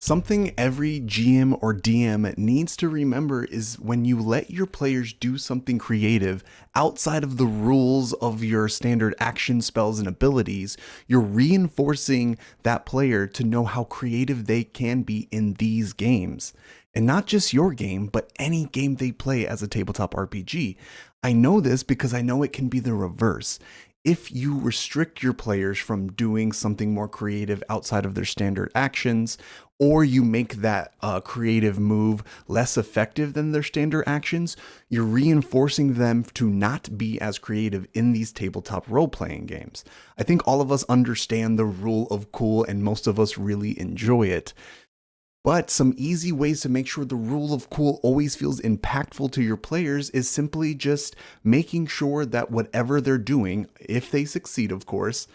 Something every GM or DM needs to remember is when you let your players do something creative outside of the rules of your standard action spells and abilities, you're reinforcing that player to know how creative they can be in these games. And not just your game, but any game they play as a tabletop RPG. I know this because I know it can be the reverse. If you restrict your players from doing something more creative outside of their standard actions, or you make that creative move less effective than their standard actions, you're reinforcing them to not be as creative in these tabletop role playing games. I think all of us understand the rule of cool, and most of us really enjoy it. But some easy ways to make sure the rule of cool always feels impactful to your players is simply just making sure that whatever they're doing, if they succeed, of course,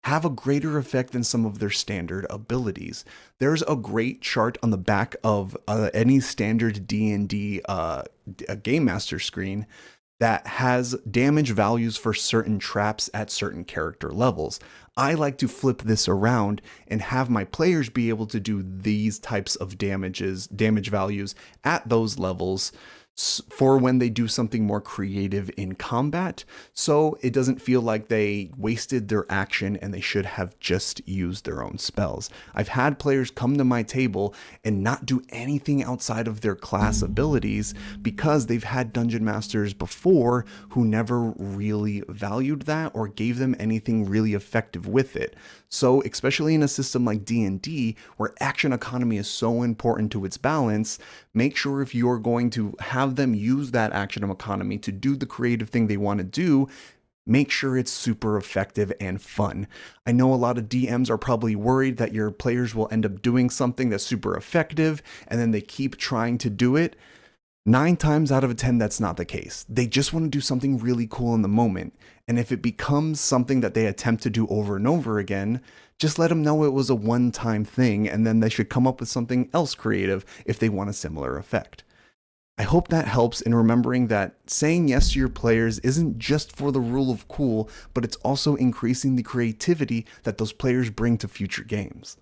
have a greater effect than some of their standard abilities. There's a great chart on the back of any standard D&D Game Master screen that has damage values for certain traps at certain character levels. I like to flip this around and have my players be able to do these types of damage values at those levels for when they do something more creative in combat, so it doesn't feel like they wasted their action and they should have just used their own spells. I've had players come to my table and not do anything outside of their class abilities because they've had dungeon masters before who never really valued that or gave them anything really effective with it. So, especially in a system like D&D, where action economy is so important to its balance, make sure if you're going to have them use that action economy to do the creative thing they want to do, make sure it's super effective and fun. I know a lot of DMs are probably worried that your players will end up doing something that's super effective and then they keep trying to do it. 9 times out of 10, that's not the case. They just want to do something really cool in the moment. And if it becomes something that they attempt to do over and over again, just let them know it was a one-time thing, and then they should come up with something else creative if they want a similar effect. I hope that helps in remembering that saying yes to your players isn't just for the rule of cool, but it's also increasing the creativity that those players bring to future games.